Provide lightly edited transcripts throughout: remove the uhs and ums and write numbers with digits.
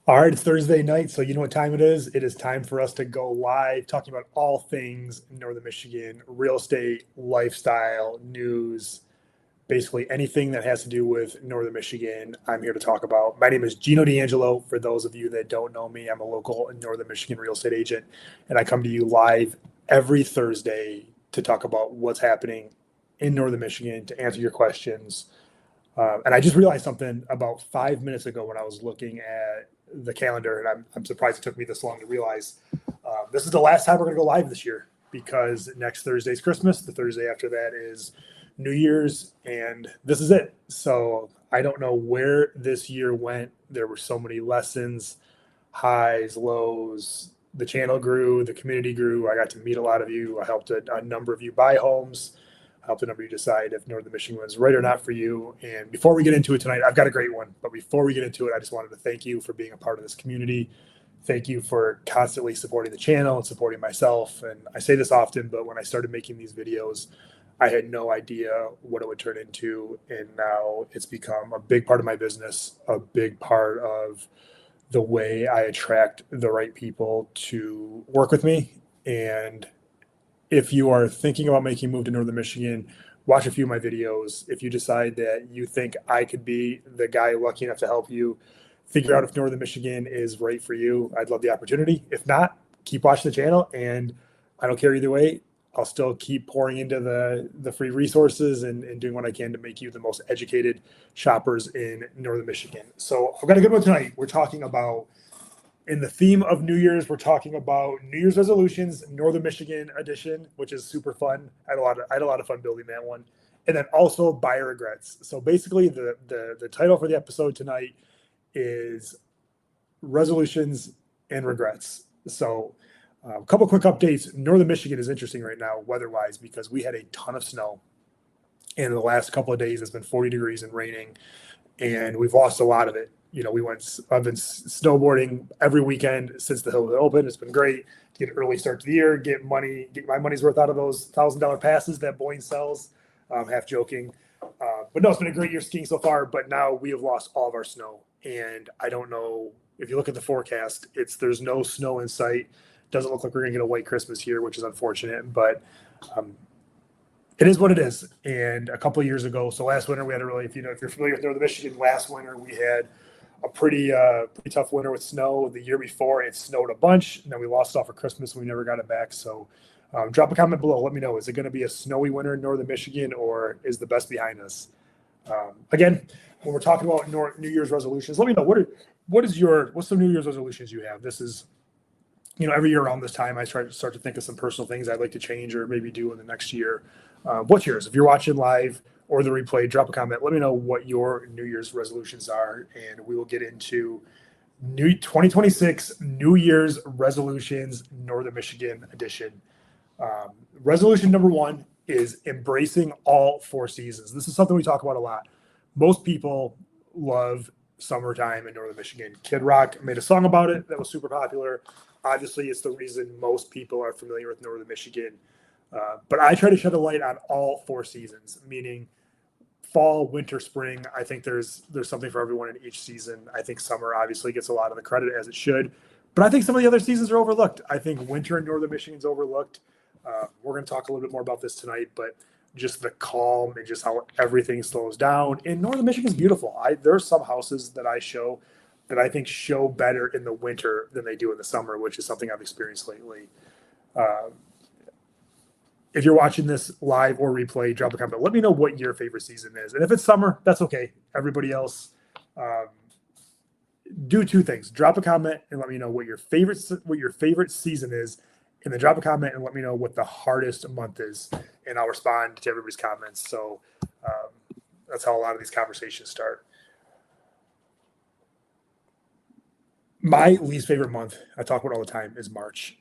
All right, it's Thursday night, so you know what time it is. It is time for us to go live talking about all things Northern Michigan, real estate, lifestyle, news, basically anything that has to do with Northern Michigan. I'm here to talk about. My name is Gino D'Angelo. For those of you that don't know me, I'm a local Northern Michigan real estate agent, and I come to you live every Thursday to talk about what's happening in Northern Michigan, to answer your questions. And I just realized something about 5 minutes ago when I was looking at the calendar, and I'm surprised it took me this long to realize this is the last time we're going to go live this year because next Thursday is Christmas. The Thursday after that is New Year's, and this is it. So I don't know where this year went. There were so many lessons, highs, lows. The channel grew, the community grew. I got to meet a lot of you. I helped a number of you buy homes. Help the number you decide if Northern Michigan was right or not for you. And before we get into it tonight, I've got a great one. But before we get into it, I just wanted to thank you for being a part of this community. Thank you for constantly supporting the channel and supporting myself. And I say this often, but when I started making these videos, I had no idea what it would turn into. And now it's become a big part of my business, a big part of the way I attract the right people to work with me. And if you are thinking about making a move to Northern Michigan, watch a few of my videos. If you decide that you think I could be the guy lucky enough to help you figure out if Northern Michigan is right for you, I'd love the opportunity. If not, keep watching the channel, and I don't care either way. I'll still keep pouring into the free resources and doing what I can to make you the most educated shoppers in Northern Michigan. So I've got a good one tonight. We're talking about, in the theme of New Year's, we're talking about New Year's resolutions, Northern Michigan edition, which is super fun. I had a lot of fun building that one, and then also buyer regrets. So basically, the title for the episode tonight is resolutions and regrets. So a couple quick updates. Northern Michigan is interesting right now weather-wise because we had a ton of snow, and in the last couple of days it's been 40 degrees and raining, and we've lost a lot of it. I've been snowboarding every weekend since the hills opened. It's been great to get an early start to the year, get my money's worth out of those $1,000 passes that Boyne sells. Half joking. But no, it's been a great year skiing so far, but now we have lost all of our snow. And I don't know if you look at the forecast, there's no snow in sight. Doesn't look like we're going to get a white Christmas here, which is unfortunate, but it is what it is. And a couple of years ago, so last winter we had if you're familiar with Northern Michigan, last winter we had a pretty tough winter with snow. The year before it snowed a bunch, and then we lost it all for Christmas and we never got it back. So drop a comment below. Let me know, is it going to be a snowy winter in Northern Michigan, or is the best behind us? Again, when we're talking about New Year's resolutions, let me know what's some New Year's resolutions you have. This is, every year around this time, I start to think of some personal things I'd like to change or maybe do in the next year. What's yours? If you're watching live or the replay, drop a comment. Let me know what your New Year's resolutions are, and we will get into 2026 New Year's resolutions, Northern Michigan edition. Resolution number one is embracing all four seasons. This is something we talk about a lot. Most people love summertime in Northern Michigan. Kid Rock made a song about it that was super popular. Obviously, it's the reason most people are familiar with Northern Michigan. But I try to shed a light on all four seasons, meaning fall, winter, spring. I think there's something for everyone in each season. I think summer obviously gets a lot of the credit, as it should. But I think some of the other seasons are overlooked. I think winter in Northern Michigan is overlooked. We're going to talk a little bit more about this tonight, but just the calm and just how everything slows down. And Northern Michigan is beautiful. There are some houses that I show that I think show better in the winter than they do in the summer, which is something I've experienced lately. If you're watching this live or replay, drop a comment. Let me know what your favorite season is. And if it's summer, that's okay. Everybody else, do two things. Drop a comment and let me know what your favorite season is. And then drop a comment and let me know what the hardest month is. And I'll respond to everybody's comments. So that's how a lot of these conversations start. My least favorite month, I talk about all the time, is March.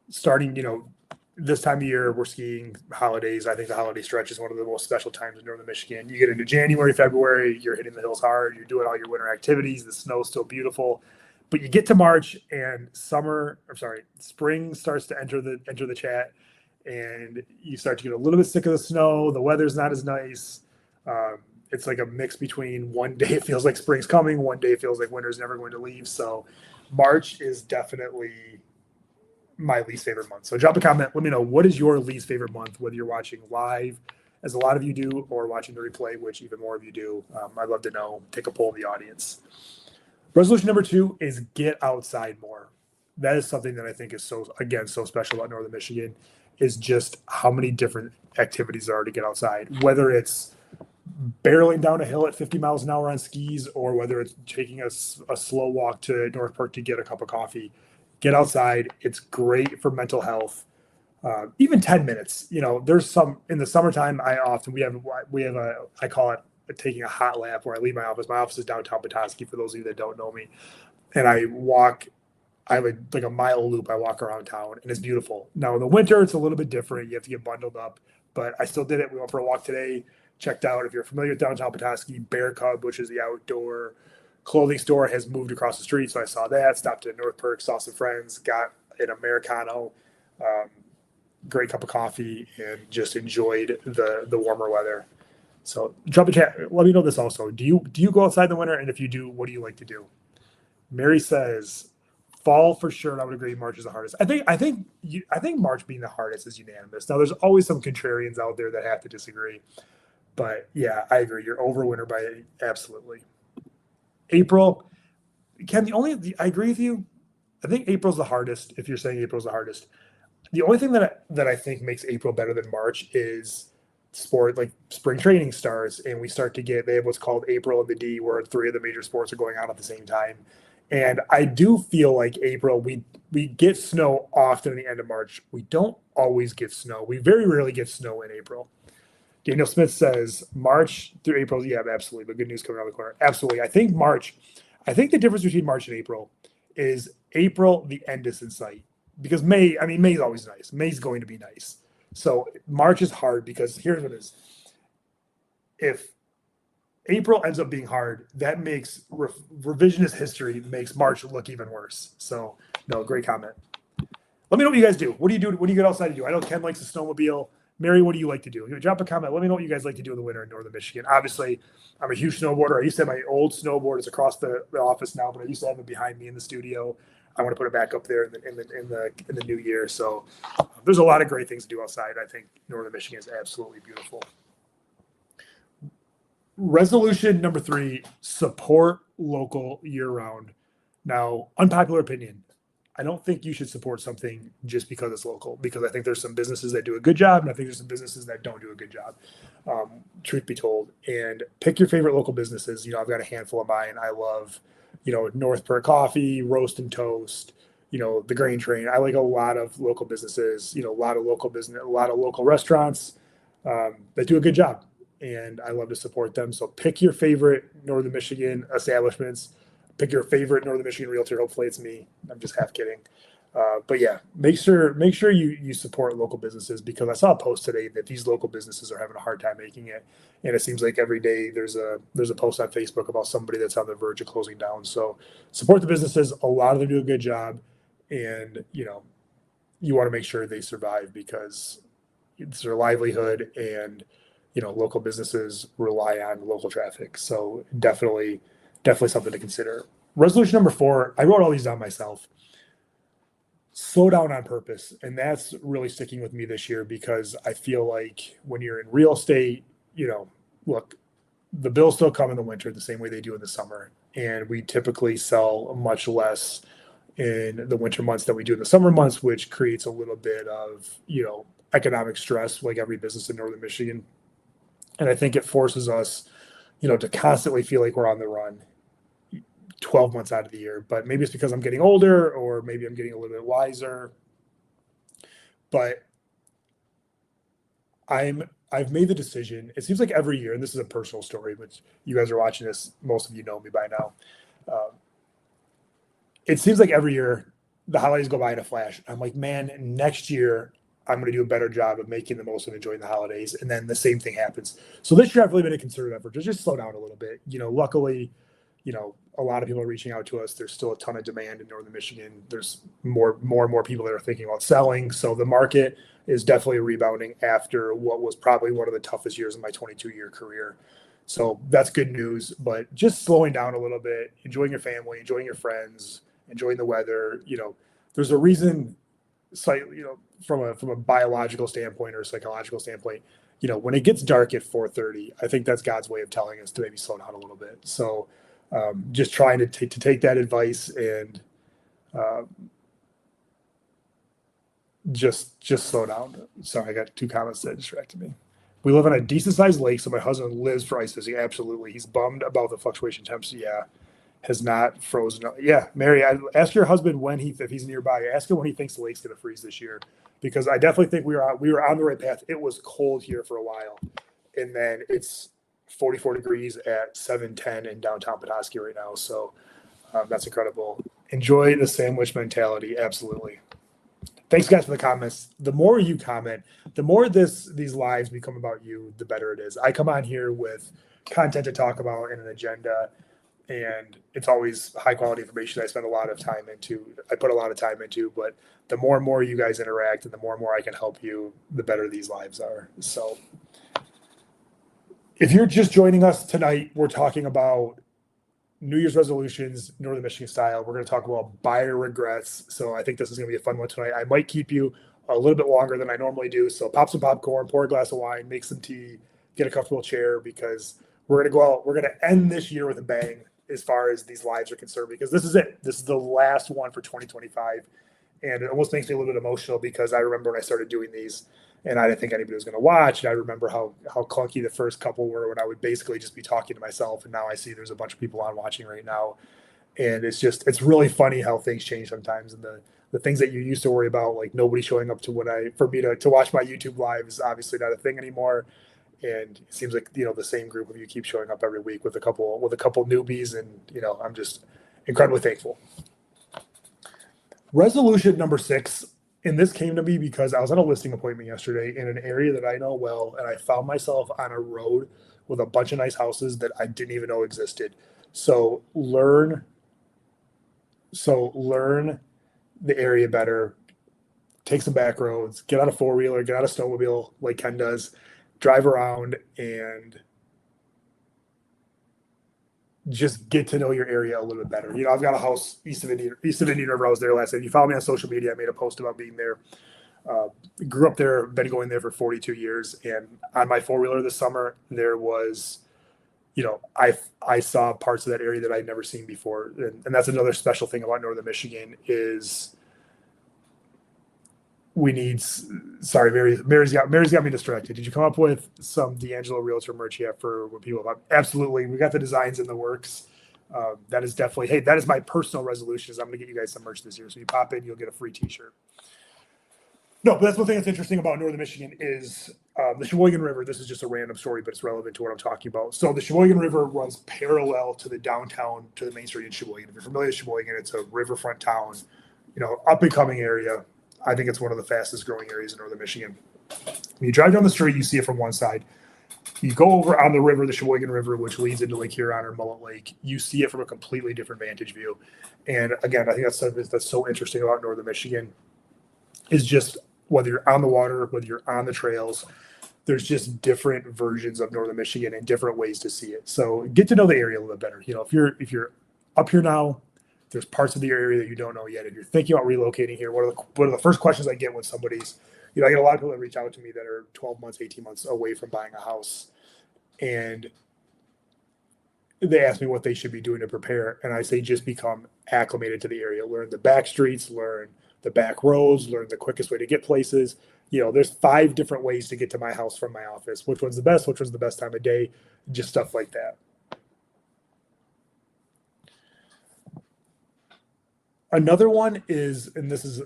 Starting, this time of year, we're skiing holidays. I think the holiday stretch is one of the most special times in Northern Michigan. You get into January, February, you're hitting the hills hard. You're doing all your winter activities. The snow's still beautiful. But you get to March and spring starts to enter the chat, and you start to get a little bit sick of the snow. The weather's not as nice. it's like a mix between one day it feels like spring's coming, one day it feels like winter's never going to leave. So March is definitely my least favorite month. So drop a comment. Let me know, what is your least favorite month, whether you're watching live, as a lot of you do, or watching the replay, which even more of you do. I'd love to know. Take a poll of the audience. Resolution number 2 is get outside more. That is something that I think is so special about Northern Michigan, is just how many different activities there are to get outside, whether it's barreling down a hill at 50 miles an hour on skis, or whether it's taking a slow walk to North Park to get a cup of coffee. Get outside. It's great for mental health. Even 10 minutes, there's some in the summertime. We have I call it taking a hot lap, where I leave my office. My office is downtown Petoskey, for those of you that don't know me. And I have a mile loop. I walk around town, and it's beautiful. Now in the winter, it's a little bit different. You have to get bundled up, but I still did it. We went for a walk today. Checked out, if you're familiar with downtown Petoskey, Bear Cub, which is the outdoor clothing store, has moved across the street. So I saw that, stopped at North Perk, saw some friends, got an Americano, great cup of coffee, and just enjoyed the warmer weather. So drop a chat. Let me know this also. Do you go outside in the winter? And if you do, what do you like to do? Mary says fall for sure. And I would agree. March is the hardest. I think March being the hardest is unanimous. Now there's always some contrarians out there that have to disagree. But yeah, I agree. You're over winter by absolutely. April, Ken, I agree with you. I think April's the hardest. If you're saying April's the hardest, the only thing that I think makes April better than March is sport, like spring training starts, and they have what's called April in the D, where 3 of the major sports are going on at the same time. And I do feel like April, we get snow often in the end of March. We don't always get snow. We very rarely get snow in April. Daniel Smith says March through April. Yeah, absolutely. But good news coming around the corner. Absolutely. I think the difference between March and April is April, the end is in sight. Because May is always nice. May's going to be nice. So March is hard, because here's what it is. If April ends up being hard, that makes revisionist history, makes March look even worse. So, no, great comment. Let me know what you guys do. What do you do? What do you get outside to do? I know Ken likes a snowmobile. Mary, what do you like to do? Drop a comment. Let me know what you guys like to do in the winter in Northern Michigan. Obviously, I'm a huge snowboarder. I used to have my old snowboard. It's across the office now, but I used to have it behind me in the studio. I want to put it back up there in the new year. So there's a lot of great things to do outside. I think Northern Michigan is absolutely beautiful. Resolution number 3, support local year-round. Now, unpopular opinion. I don't think you should support something just because it's local, because I think there's some businesses that do a good job, and I think there's some businesses that don't do a good job, truth be told. And pick your favorite local businesses. I've got a handful of mine. I love, North Perk Coffee, Roast and Toast, the Grain Train. I like a lot of local businesses, a lot of local restaurants that do a good job, and I love to support them. So pick your favorite Northern Michigan establishments. Pick your favorite Northern Michigan realtor. Hopefully it's me. I'm just half kidding. But yeah, make sure you support local businesses, because I saw a post today that these local businesses are having a hard time making it. And it seems like every day there's a post on Facebook about somebody that's on the verge of closing down. So support the businesses. A lot of them do a good job, and you want to make sure they survive, because it's their livelihood, and local businesses rely on local traffic. So definitely something to consider. Resolution number 4, I wrote all these down myself. Slow down on purpose. And that's really sticking with me this year, because I feel like when you're in real estate, look, the bills still come in the winter the same way they do in the summer. And we typically sell much less in the winter months than we do in the summer months, which creates a little bit of, economic stress, like every business in Northern Michigan. And I think it forces us, to constantly feel like we're on the run 12 months out of the year. But maybe it's because I'm getting older, or maybe I'm getting a little bit wiser. But I've made the decision. It seems like every year, and this is a personal story, but you guys are watching this, most of you know me by now. It seems like every year the holidays go by in a flash. I'm like, man, next year I'm going to do a better job of making the most of enjoying the holidays. And then the same thing happens. So this year I've really been a concerted effort to just slow down a little bit. Luckily, a lot of people are reaching out to us. There's still a ton of demand in Northern Michigan. There's more and more people that are thinking about selling. So the market is definitely rebounding after what was probably one of the toughest years of my 22-year career. So that's good news, but just slowing down a little bit, enjoying your family, enjoying your friends, enjoying the weather. There's a reason, from a biological standpoint or psychological standpoint, when it gets dark at 4:30, I think that's God's way of telling us to maybe slow down a little bit. So just trying to take that advice and uh, just slow down. Sorry, I got two comments that distracted me. We live on a decent sized lake, so my husband lives for ice fishing. Absolutely, he's bummed about the fluctuation temps. Yeah, has not frozen. Yeah, Mary, ask your husband if he's nearby. Ask him when he thinks the lake's going to freeze this year, because I definitely think we were on the right path. It was cold here for a while, and then it's 44 degrees at 7:10 in downtown Petoskey right now. So that's incredible. Enjoy the sandwich mentality. Absolutely. Thanks, guys, for the comments. The more you comment, the more these lives become about you, the better it is. I come on here with content to talk about and an agenda, and it's always high quality information. I spend a lot of time into. I put a lot of time into, but the more and more you guys interact, and the more and more I can help you, the better these lives are. So, if you're just joining us tonight, we're talking about New Year's resolutions, Northern Michigan style. We're going to talk about buyer regrets. So I think this is going to be a fun one tonight. I might keep you a little bit longer than I normally do. So pop some popcorn, pour a glass of wine, make some tea, get a comfortable chair, because we're going to go out. We're going to end this year with a bang as far as these lives are concerned, because this is it. This is the last one for 2025. And it almost makes me a little bit emotional, because I remember when I started doing these and I didn't think anybody was going to watch. And I remember how clunky the first couple were, when I would basically just be talking to myself. And now I see there's a bunch of people on watching right now. And it's really funny how things change sometimes. And the things that you used to worry about, like nobody showing up for me to watch my YouTube live, is obviously not a thing anymore. And it seems like, the same group of you keep showing up every week with a couple newbies. And, I'm just incredibly thankful. Resolution number 6. And this came to me because I was on a listing appointment yesterday in an area that I know well, and I found myself on a road with a bunch of nice houses that I didn't even know existed. So learn the area better, take some back roads, get on a 4-wheeler, get on a snowmobile like Ken does, drive around, and just get to know your area a little bit better. I've got a house east of Indian River. I was there last night. If you follow me on social media, I made a post about being there. Grew up there, been going there for 42 years. And on my 4-wheeler this summer, there was, I saw parts of that area that I'd never seen before. And that's another special thing about Northern Michigan is we need. Sorry, Mary's got me distracted. Did you come up with some D'Angelo Realtor merch yet for when people have? Absolutely, we got the designs in the works. That is definitely. Hey, that is my personal resolution. Is I'm going to get you guys some merch this year. So you pop in, you'll get a free T-shirt. No, but that's one thing that's interesting about Northern Michigan is the Sheboygan River. This is just a random story, but it's relevant to what I'm talking about. So the Sheboygan River runs parallel to the downtown, to the main street in Sheboygan. If you're familiar with Sheboygan, it's a riverfront town, up and coming area. I think it's one of the fastest growing areas in Northern Michigan. When you drive down the street, you see it from one side. You go over on the river, the Sheboygan River, which leads into Lake Huron or Mullet Lake. You see it from a completely different vantage view. And again, I think that's something that's so interesting about Northern Michigan is just whether you're on the water, whether you're on the trails, there's just different versions of Northern Michigan and different ways to see it. So get to know the area a little bit better. If you're up here now, there's parts of the area that you don't know yet. If you're thinking about relocating here, one of the first questions I get when somebody's, I get a lot of people that reach out to me that are 12 months, 18 months away from buying a house. And they ask me what they should be doing to prepare. And I say, just become acclimated to the area, learn the back streets, learn the back roads, learn the quickest way to get places. There's 5 different ways to get to my house from my office. Which one's the best? Which one's the best time of day? Just stuff like that. Another one is, and this is,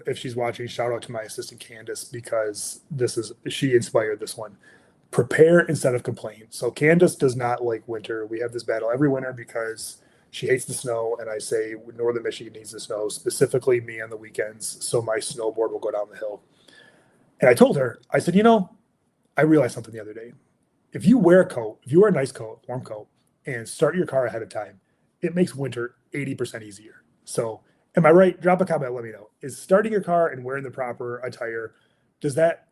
if she's watching, shout out to my assistant Candace, because she inspired this one. Prepare instead of complain. So Candace does not like winter. We have this battle every winter because she hates the snow, and I say Northern Michigan needs the snow, specifically me on the weekends, so my snowboard will go down the hill. And I told her, I said, I realized something the other day. If you wear a coat, if you wear a nice coat, warm coat, and start your all ahead of time, it makes winter 80% easier. So am I right? Drop a comment, let me know. Is starting your car and wearing the proper attire, is that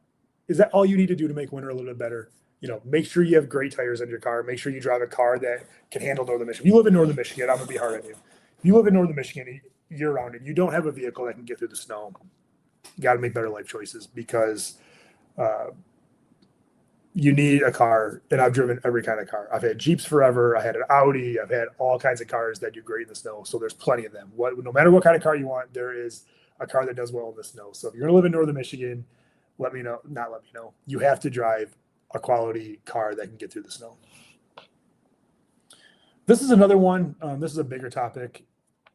all you need to do to make winter a little bit better? make sure you have great tires on your car. Make sure you drive a car that can handle Northern Michigan. If you live in Northern Michigan, I'm going to be hard on you. If you live in Northern Michigan year round and you don't have a vehicle that can get through the snow, you got to make better life choices because you need a car. And I've driven every kind of car. I've had Jeeps forever. I had an Audi. I've had all kinds of cars that do great in the snow. So there's plenty of them. No matter what kind of car you want, there is a car that does well in the snow. So if you're going to live in Northern Michigan, you have to drive a quality car that can get through the snow. This is another one. This is a bigger topic.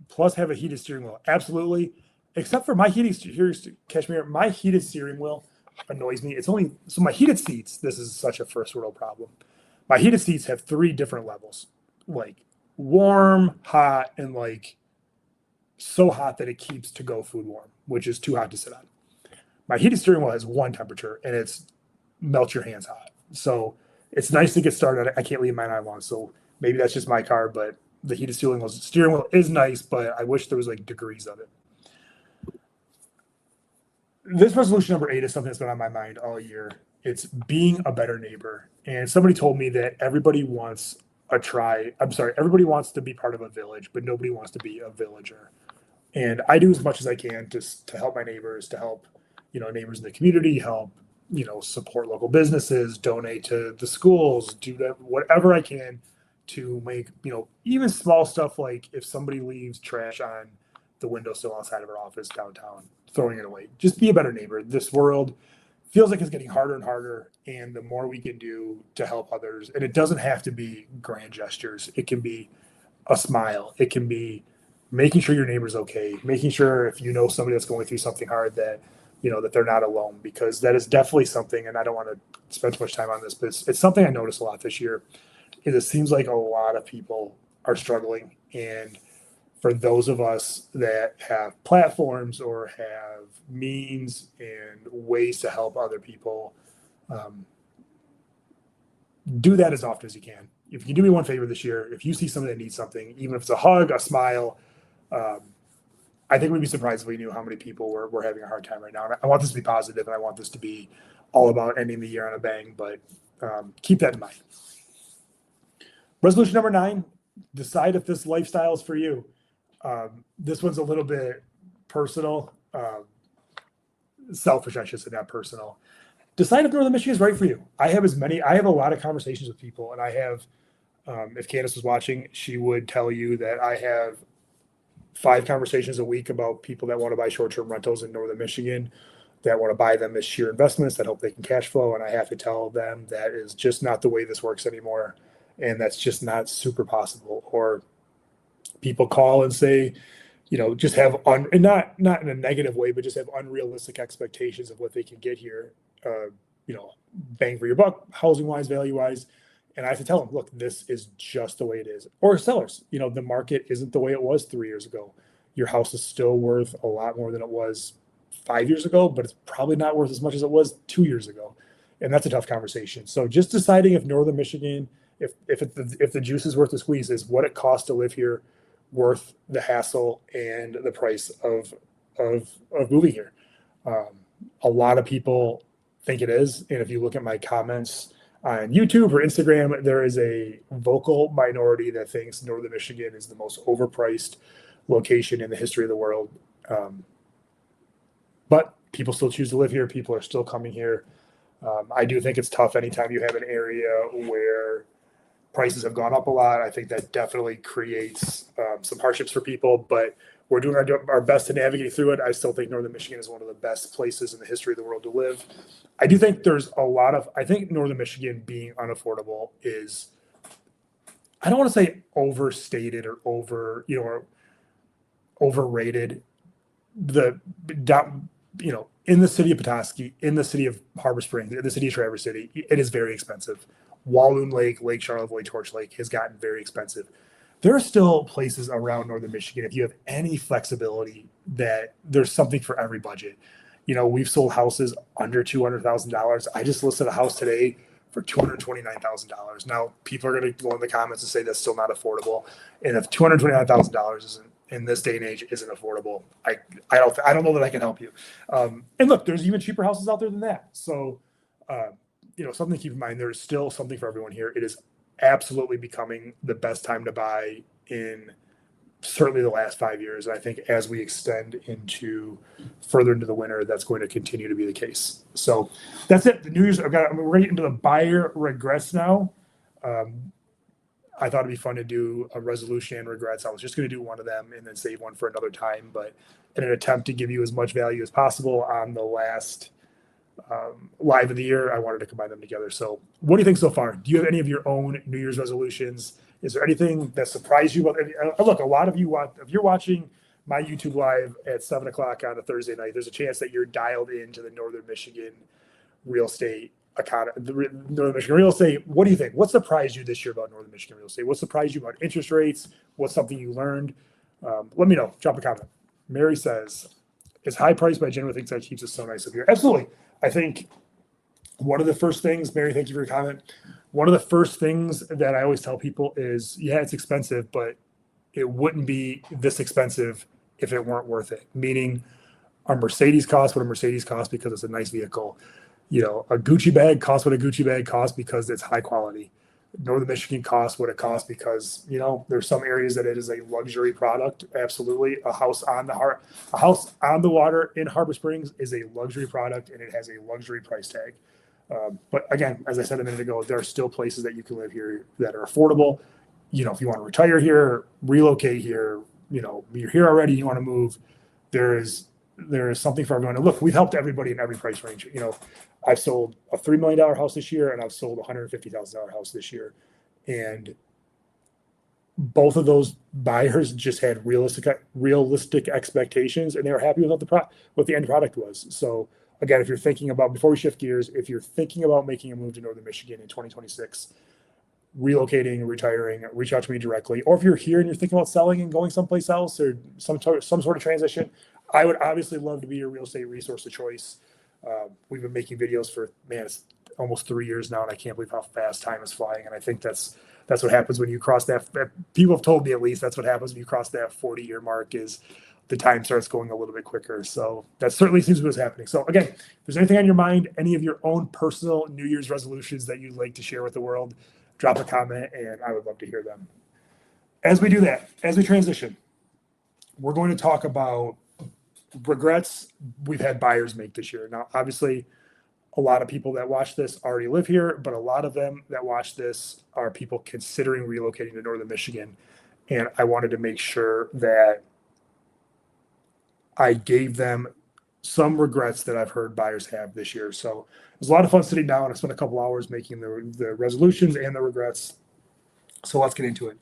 Plus, have a heated steering wheel. Absolutely. Except for my heated steering wheel annoys me. So my heated seats, this is such a first world problem. My heated seats have 3 different levels, like warm, hot, and like so hot that it keeps to-go food warm, which is too hot to sit on. My heated steering wheel has 1 temperature, and it's melt your hands hot. So it's nice to get started. I can't leave mine on long, so maybe that's just my car, but the heated steering wheel is nice, but I wish there was like degrees of it. This resolution number 8 is something that's been on my mind all year. It's being a better neighbor. And somebody told me that everybody wants everybody wants to be part of a village, but nobody wants to be a villager. And I do as much as I can to help my neighbors, to help, neighbors in the community, help, support local businesses, donate to the schools, do whatever I can to make, even small stuff like if somebody leaves trash on the windowsill outside of our office downtown, throwing it away. Just be a better neighbor. This world feels like it's getting harder and harder, and the more we can do to help others, and it doesn't have to be grand gestures. It can be a smile. It can be making sure your neighbor's okay, making sure if you know somebody that's going through something hard that, that they're not alone, because that is definitely something, and I don't want to spend too much time on this, but it's something I noticed a lot this year, is it seems like a lot of people are struggling. And for those of us that have platforms or have means and ways to help other people, do that as often as you can. If you can do me one favor this year, if you see somebody that needs something, even if it's a hug, a smile, I think we'd be surprised if we knew how many people were having a hard time right now. And I want this to be positive, and I want this to be all about ending the year on a bang, but keep that in mind. Resolution number 9, decide if this lifestyle is for you. This one's a little bit personal, selfish, I should say, not personal. Decide if Northern Michigan is right for you. I have a lot of conversations with people, and I have, if Candace was watching, she would tell you that I have 5 conversations a week about people that want to buy short-term rentals in Northern Michigan, that want to buy them as sheer investments that hope they can cash flow. And I have to tell them that is just not the way this works anymore. And that's just not super possible. Or people call and say, just have and not in a negative way, but just have unrealistic expectations of what they can get here, bang for your buck, housing wise, value wise. And I have to tell them, look, this is just the way it is. Or sellers, the market isn't the way it was 3 years ago. Your house is still worth a lot more than it was 5 years ago, but it's probably not worth as much as it was 2 years ago. And that's a tough conversation. So just deciding if Northern Michigan, if the juice is worth the squeeze, is what it costs to live here worth the hassle and the price of moving here. A lot of people think it is. And if you look at my comments on YouTube or Instagram, there is a vocal minority that thinks Northern Michigan is the most overpriced location in the history of the world. But people still choose to live here. People are still coming here. I do think it's tough anytime you have an area where prices have gone up a lot. I think that definitely creates some hardships for people, but we're doing our best to navigate through it. I still think Northern Michigan is one of the best places in the history of the world to live. I do think I think Northern Michigan being unaffordable is, I don't want to say overstated or overrated. In the city of Petoskey, in the city of Harbor Springs, in the city of Traverse City, it is very expensive. Walloon Lake, Lake Charlevoix, Torch Lake has gotten very expensive. There are still places around Northern Michigan, if you have any flexibility, that there's something for every budget. We've sold houses under $200,000. I just listed a house today for $229,000. Now, people are going to go in the comments and say that's still not affordable. And if $229,000 isn't, in this day and age, isn't affordable, I don't know that I can help you. And look, there's even cheaper houses out there than that. So, something to keep in mind. There's still something for everyone here. It is absolutely becoming the best time to buy in certainly the last 5 years. And I think as we extend into further into the winter, that's going to continue to be the case. So that's it. The New Year's, we're going to get into the buyer regrets now. I thought it'd be fun to do a resolution and regrets. I was just going to do one of them and then save one for another time. But in an attempt to give you as much value as possible on the last live of the year, I wanted to combine them together. So what do you think so far? Do you have any of your own New Year's resolutions? Is there anything that surprised you about? Look, a lot of you if you're watching my YouTube live at 7:00 on a Thursday night, there's a chance that you're dialed into the Northern Michigan real estate Northern Michigan real estate. What do you think? What surprised you this year about Northern Michigan real estate? What surprised you about interest rates? What's something you learned? Let me know. Drop a comment. Mary says, "Is high price, but I generally think that keeps it so nice up here." Absolutely. I think one of the first things, Mary, thank you for your comment. One of the first things that I always tell people is, yeah, it's expensive, but it wouldn't be this expensive if it weren't worth it. Meaning, a Mercedes costs what a Mercedes costs because it's a nice vehicle. A Gucci bag costs what a Gucci bag costs because it's high quality. Northern Michigan costs what it costs because, there's some areas that it is a luxury product. Absolutely. A house on the water in Harbor Springs is a luxury product and it has a luxury price tag. But again, as I said a minute ago, there are still places that you can live here that are affordable. If you want to retire here, relocate here, you're here already, you want to move, there is something for everyone. And look, we've helped everybody in every price range. I've sold a $3 million house this year and I've sold a $150,000 house this year. And both of those buyers just had realistic expectations and they were happy with what the end product was. So again, if you're thinking about, before we shift gears, if you're thinking about making a move to Northern Michigan in 2026, relocating, retiring, reach out to me directly. Or if you're here and you're thinking about selling and going someplace else or some sort of transition, I would obviously love to be your real estate resource of choice. We've been making videos for, it's almost 3 years now, and I can't believe how fast time is flying. And I think that's what happens when you cross that. People have told me, at least, that's what happens when you cross that 40-year mark, is the time starts going a little bit quicker. So that certainly seems to be what's happening. So again, if there's anything on your mind, any of your own personal New Year's resolutions that you'd like to share with the world, drop a comment, and I would love to hear them. As we do that, as we transition, we're going to talk about regrets we've had buyers make this year. Now, obviously, a lot of people that watch this already live here, but a lot of them that watch this are people considering relocating to Northern Michigan. And I wanted to make sure that I gave them some regrets that I've heard buyers have this year. So it was a lot of fun sitting down. I spent a couple hours making the resolutions and the regrets. So let's get into it.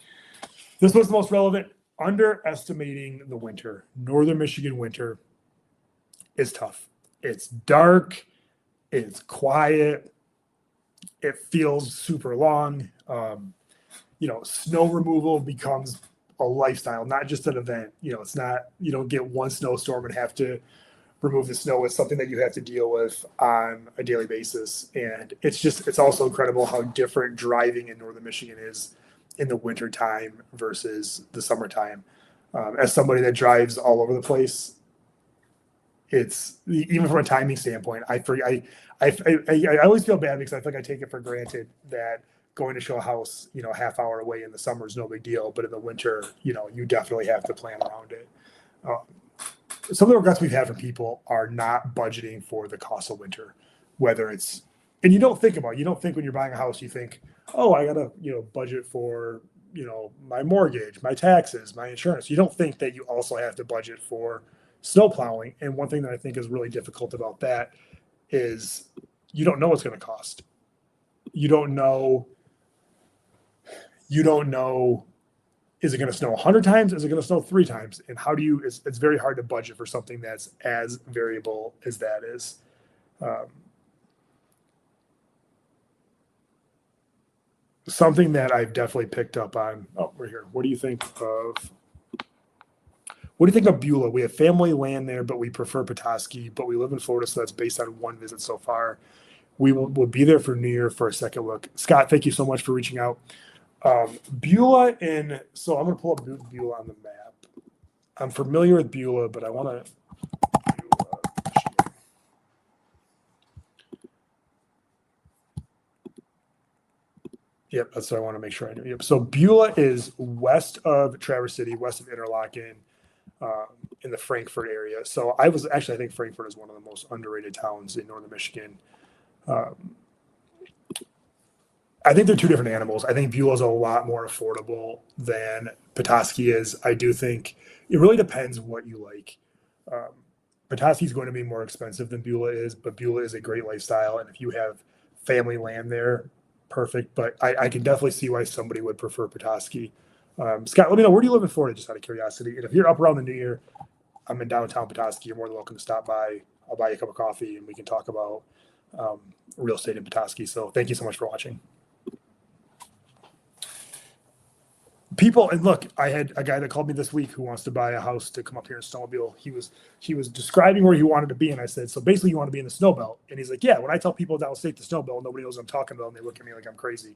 This was the most relevant. Underestimating the winter. Northern Michigan winter is tough. It's dark. It's quiet. It feels super long. Snow removal becomes a lifestyle, not just an event. It's not, you don't get one snowstorm and have to remove the snow. It's something that you have to deal with on a daily basis. And it's also incredible how different driving in Northern Michigan is in the winter time versus the summertime. As somebody that drives all over the place, it's, even from a timing standpoint, I always feel bad because I feel like I take it for granted that going to show a house, half hour away in the summer is no big deal, but in the winter, you definitely have to plan around it. Some of the regrets we've had from people are not budgeting for the cost of winter, whether it's, and you don't think when you're buying a house, you think, oh, I gotta, budget for, my mortgage, my taxes, my insurance. You don't think that you also have to budget for snow plowing. And one thing that I think is really difficult about that is you don't know what's going to cost. You don't know, is it going to snow 100 times? Is it going to snow 3 times? And how do you, it's very hard to budget for something that's as variable as that is. Something that I've definitely picked up on. Oh, we're here. What do you think of Beulah? We have family land there, but we prefer Petoskey, but we live in Florida, so that's based on one visit so far. We'll be there for New Year for a second look. Scott, thank you so much for reaching out. Beulah so I'm going to pull up Beulah on the map. I'm familiar with Beulah, but I want to, Yep, that's what I want to make sure I do. Yep. So Beulah is west of Traverse City, west of Interlaken, um, in the Frankfurt area. So I think Frankfurt is one of the most underrated towns in northern Michigan. Um, I think they're two different animals. I think Beulah's a lot more affordable than Petoskey is. I do think it really depends what you like. Um, Petoskey is going to be more expensive than Beulah is, but Beulah is a great lifestyle. And if you have family land there, perfect. But I can definitely see why somebody would prefer Petoskey. Scott, let me know, where do you live in Florida, just out of curiosity? And if you're up around the new year, I'm in downtown Petoskey. You're more than welcome to stop by. I'll buy you a cup of coffee and we can talk about um, real estate in Petoskey. So thank you so much for watching. People, and look, I had a guy that called me this week who wants to buy a house to come up here in snowmobile. He was describing where he wanted to be, and I said, so basically you want to be in the snow belt? And he's like, yeah. When I tell people downstate the snow belt, nobody knows what I'm talking about, and they look at me like I'm crazy.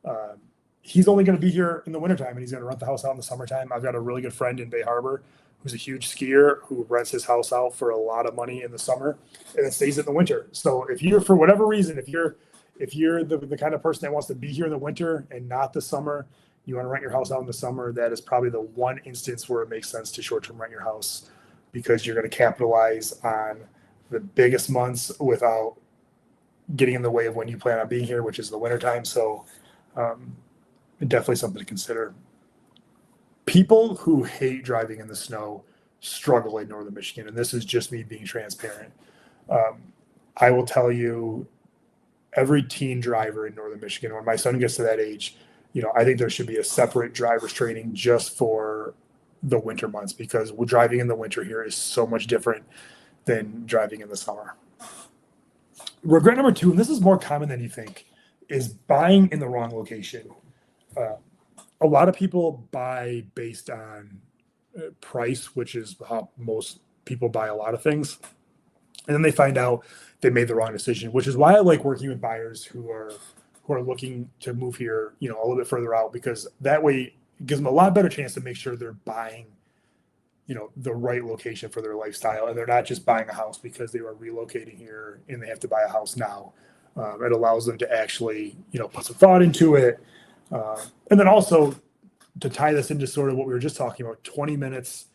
uh, he's only going to be here in the wintertime, and he's going to rent the house out in the summertime. I've got a really good friend in Bay Harbor who's a huge skier who rents his house out for a lot of money in the summer and then stays in the winter. So if you're, for whatever reason, if you're the kind of person that wants to be here in the winter and not the summer, you want to rent your house out in the summer, that is probably the one instance where it makes sense to short-term rent your house, because you're going to capitalize on the biggest months without getting in the way of when you plan on being here, which is the wintertime. So um, definitely something to consider. People who hate driving in the snow struggle in northern Michigan, and this is just me being transparent. Um, I will tell you, every teen driver in northern Michigan, when my son gets to that age, I think there should be a separate driver's training just for the winter months, because driving in the winter here is so much different than driving in the summer. Regret number 2, and this is more common than you think, is buying in the wrong location. Uh, a lot of people buy based on price, which is how most people buy a lot of things. And then they find out they made the wrong decision, which is why I like working with buyers who are looking to move here, a little bit further out, because that way it gives them a lot better chance to make sure they're buying, the right location for their lifestyle, and they're not just buying a house because they are relocating here and they have to buy a house now. It allows them to actually, put some thought into it. And then also, to tie this into sort of what we were just talking about, 20 minutes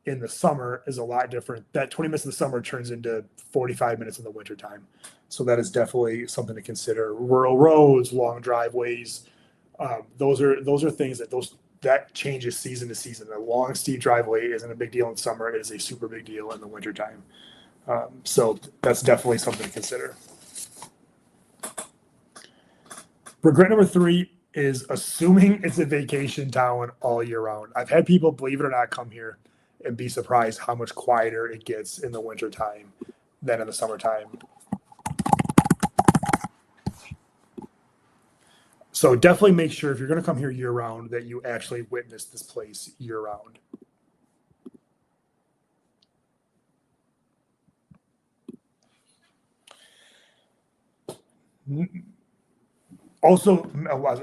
in the summer is a lot different. That 20 minutes in the summer turns into 45 minutes in the wintertime. So that is definitely something to consider. Rural roads, long driveways, those are things that changes season to season. A long, steep driveway isn't a big deal in summer. It is a super big deal in the wintertime. So that's definitely something to consider. Regret number 3 is assuming it's a vacation town all year round. I've had people, believe it or not, come here and be surprised how much quieter it gets in the wintertime than in the summertime. So definitely make sure, if you're going to come here year round, that you actually witness this place year round. Also,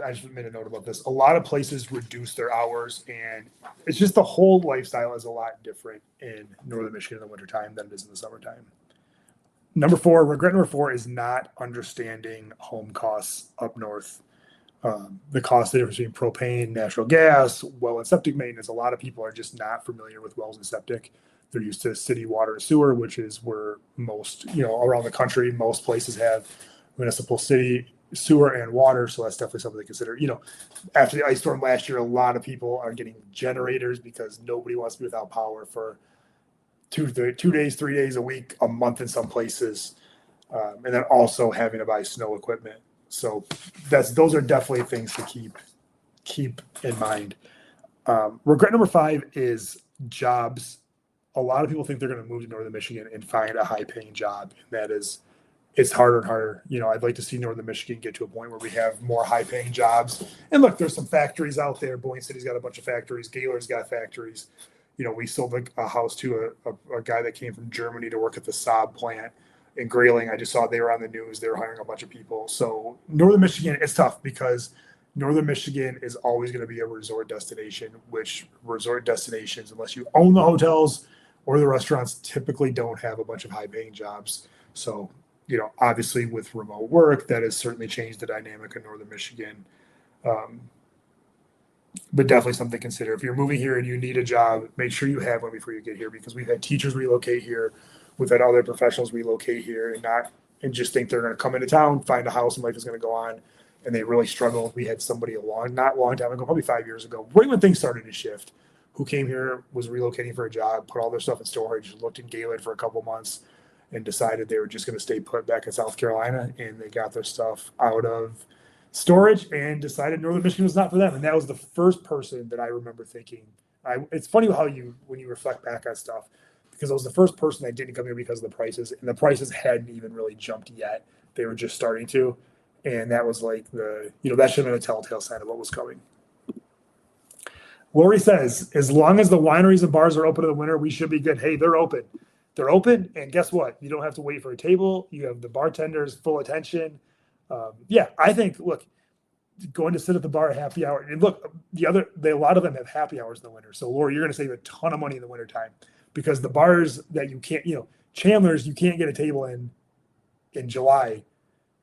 I just made a note about this. A lot of places reduce their hours, and it's just the whole lifestyle is a lot different in northern Michigan in the wintertime than it is in the summertime. Regret number 4 is not understanding home costs up north. The cost difference between propane, natural gas, well and septic maintenance. A lot of people are just not familiar with wells and septic. They're used to city water and sewer, which is where most, around the country, most places have municipal city sewer and water. So that's definitely something to consider. After the ice storm last year, a lot of people are getting generators because nobody wants to be without power for 2 days, 3 days a week, a month in some places. And then also having to buy snow equipment. So those are definitely things to keep in mind. Regret number 5 is jobs. A lot of people think they're going to move to northern Michigan and find a high-paying job, and it's harder and harder. I'd like to see northern Michigan get to a point where we have more high-paying jobs. And look, there's some factories out there. Boyne City's got a bunch of factories. Gaylor's got factories. We sold a house to a guy that came from Germany to work at the Saab plant in Grayling. I just saw they were on the news. They were hiring a bunch of people. So northern Michigan, it's tough because northern Michigan is always going to be a resort destination, which resort destinations, unless you own the hotels or the restaurants, typically don't have a bunch of high-paying jobs. So, obviously with remote work, that has certainly changed the dynamic in northern Michigan. Um, but definitely something to consider. If you're moving here and you need a job, make sure you have one before you get here, because we've had teachers relocate here, we've had other professionals relocate here, and just think they're going to come into town, find a house, and life is going to go on, and they really struggle. We had somebody not long time ago, probably 5 years ago, right when things started to shift, who came here, was relocating for a job, put all their stuff in storage, looked in Galen for a couple months, and decided they were just going to stay put back in South Carolina, and they got their stuff out of storage and decided Northern Michigan was not for them. And that was the first person that I remember thinking. It's funny how when you reflect back on stuff, because it was the first person that didn't come here because of the prices, and the prices hadn't even really jumped yet. They were just starting to, and that was like that should have been a telltale sign of what was coming. Lori says, as long as the wineries and bars are open in the winter, we should be good. Hey, they're open. They're open, and guess what? You don't have to wait for a table. You have the bartenders full attention. I think, look, going to sit at the bar at happy hour, and look, a lot of them have happy hours in the winter. So, Laura, you're going to save a ton of money in the wintertime, because the bars that you can't, Chandler's, you can't get a table in July,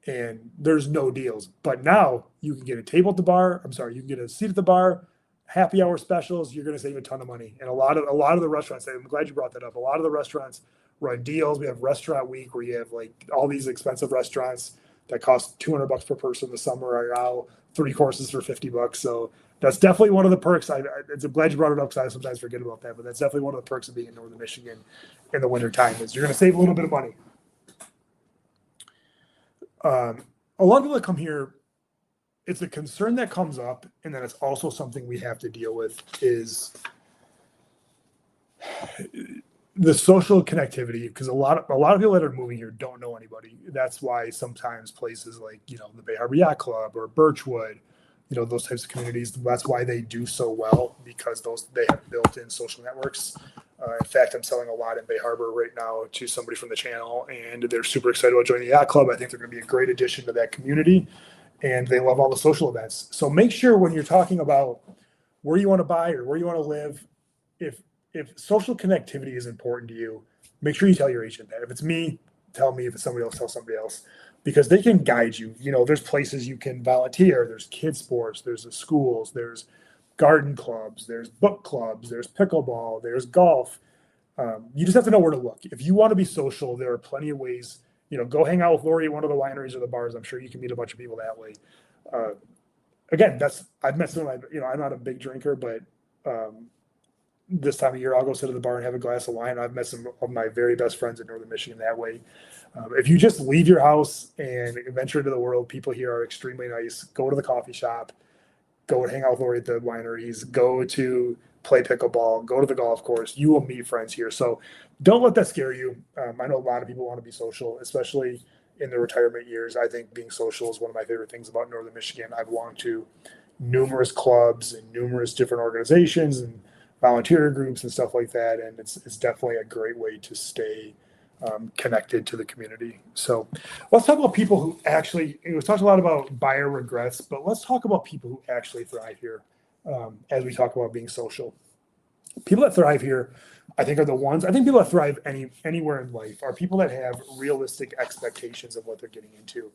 and there's no deals. But now you can get a table at the bar. I'm sorry, you can get a seat at the bar, happy hour specials. You're going to save a ton of money. And a lot of the restaurants, I'm glad you brought that up. A lot of the restaurants run deals. We have Restaurant Week, where you have like all these expensive restaurants that cost $200 per person in the summer are now 3 courses for $50. So that's definitely one of the perks. I'm glad you brought it up, because I sometimes forget about that. But that's definitely one of the perks of being in Northern Michigan in the winter time, is you're going to save a little bit of money. A lot of people that come here, it's a concern that comes up, and then it's also something we have to deal with, is the social connectivity, because a lot of people that are moving here don't know anybody. That's why sometimes places like the Bay Harbor Yacht Club or Birchwood, those types of communities, that's why they do so well, because they have built-in social networks. In fact, I'm selling a lot in Bay Harbor right now to somebody from the channel, and they're super excited about joining the Yacht Club. I think they're going to be a great addition to that community, and they love all the social events. So make sure when you're talking about where you want to buy or where you want to live, if social connectivity is important to you, make sure you tell your agent that. If it's me, tell me. If it's somebody else, tell somebody else, because they can guide you. There's places you can volunteer. There's kids sports. There's the schools. There's garden clubs. There's book clubs. There's pickleball. There's golf. You just have to know where to look. If you want to be social, there are plenty of ways. Go hang out with Lori at one of the wineries or the bars. I'm sure you can meet a bunch of people that way. Again, I've met some. I'm not a big drinker, but this time of year, I'll go sit at the bar and have a glass of wine. I've met some of my very best friends in Northern Michigan that way. If you just leave your house and venture into the world, people here are extremely nice. Go to the coffee shop, go and hang out with Lori at the wineries, go to play pickleball, go to the golf course. You will meet friends here. So don't let that scare you. I know a lot of people want to be social, especially in their retirement years. I think being social is one of my favorite things about Northern Michigan. I've belonged to numerous clubs and numerous different organizations and volunteer groups and stuff like that, and it's definitely a great way to stay connected to the community. So let's talk about people who actually, we talked a lot about buyer regrets, but let's talk about people who actually thrive here. As we talk about being social, people that thrive here, I think, are the ones, I think people that thrive anywhere in life are people that have realistic expectations of what they're getting into.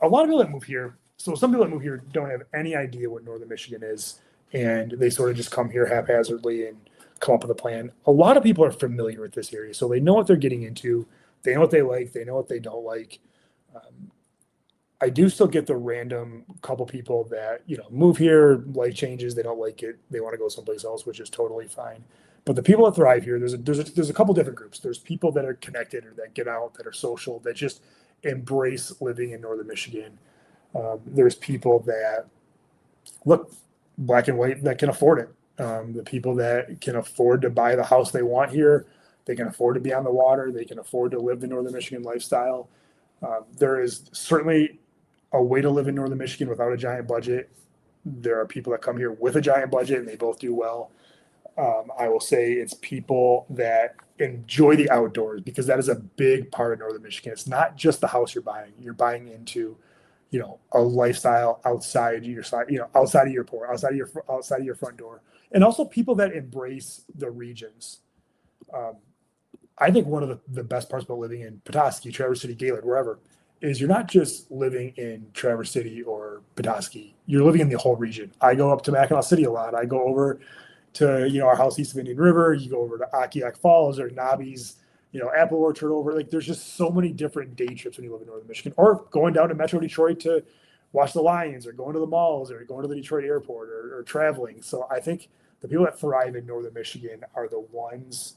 A lot of people that move here, so some people that move here don't have any idea what Northern Michigan is, and they sort of just come here haphazardly and come up with a plan. A lot of people are familiar with this area, so they know what they're getting into. They know what they like. They know what they don't like. I do still get the random couple people that, move here, life changes, they don't like it, they want to go someplace else, which is totally fine. But the people that thrive here, there's a couple different groups. There's people that are connected or that get out, that are social, that just embrace living in Northern Michigan. There's people that look black and white, that can afford it. The people that can afford to buy the house they want here, they can afford to be on the water, they can afford to live the Northern Michigan lifestyle. There is certainly a way to live in Northern Michigan without a giant budget. There are people that come here with a giant budget, and they both do well. I will say it's people that enjoy the outdoors, because that is a big part of Northern Michigan. It's not just the house you're buying. You're buying into, a lifestyle outside your side, outside of your port, outside of your front door, and also people that embrace the regions. I think one of the best parts about living in Petoskey, Traverse City, Gaylord, wherever, is you're not just living in Traverse City or Petoskey. You're living in the whole region. I go up to Mackinac City a lot. I go over to, our house east of Indian River. You go over to Akiak Falls or Nobby's, Apple Orchard over. Like, there's just so many different day trips when you live in northern Michigan, or going down to Metro Detroit to watch the Lions, or going to the malls, or going to the Detroit airport, or traveling. So I think the people that thrive in northern Michigan are the ones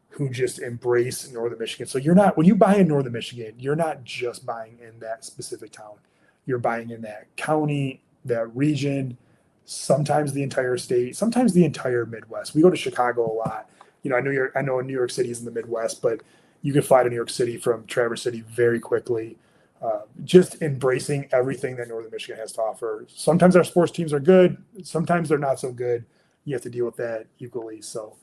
who just embrace northern Michigan. So when you buy in northern Michigan, you're not just buying in that specific town. You're buying in that county, that region, sometimes the entire state, sometimes the entire Midwest. We go to Chicago a lot. I know New York City is in the Midwest, but you can fly to New York City from Traverse City very quickly. Just embracing everything that northern Michigan has to offer. Sometimes our sports teams are good. Sometimes they're not so good. You have to deal with that equally. So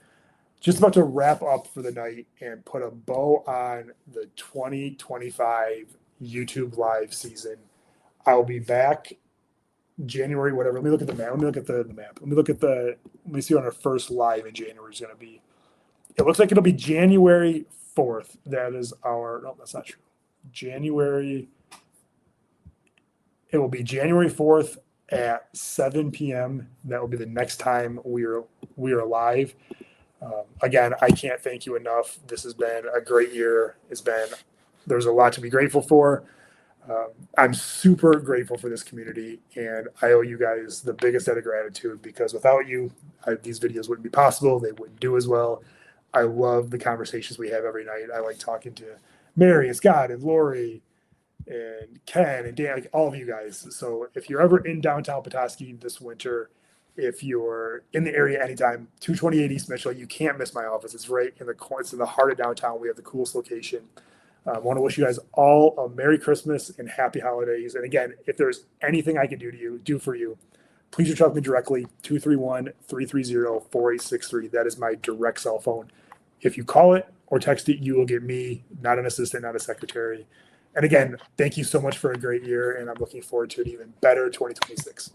just about to wrap up for the night and put a bow on the 2025 YouTube live season. I'll be back January, whatever. Let me look at the map. Let me look at the map. Let me see when our first live in January is going to be. It looks like it'll be January 4th. No, that's not true. It will be January 4th at 7 p.m. That will be the next time we are live. Again, I can't thank you enough. This has been a great year. There's a lot to be grateful for. I'm super grateful for this community, and I owe you guys the biggest debt of gratitude, because without you, these videos wouldn't be possible. They wouldn't do as well. I love the conversations we have every night. I like talking to Mary and Scott and Lori and Ken and Dan, like all of you guys. So if you're ever in downtown Petoskey this winter, if you're in the area anytime, 228 East Mitchell, you can't miss my office. It's right in it's in the heart of downtown. We have the coolest location. I want to wish you guys all a Merry Christmas and Happy Holidays. And again, if there's anything I can do for you, please reach out to me directly, 231-330-4863. That is my direct cell phone. If you call it or text it, you will get me, not an assistant, not a secretary. And again, thank you so much for a great year, and I'm looking forward to an even better 2026.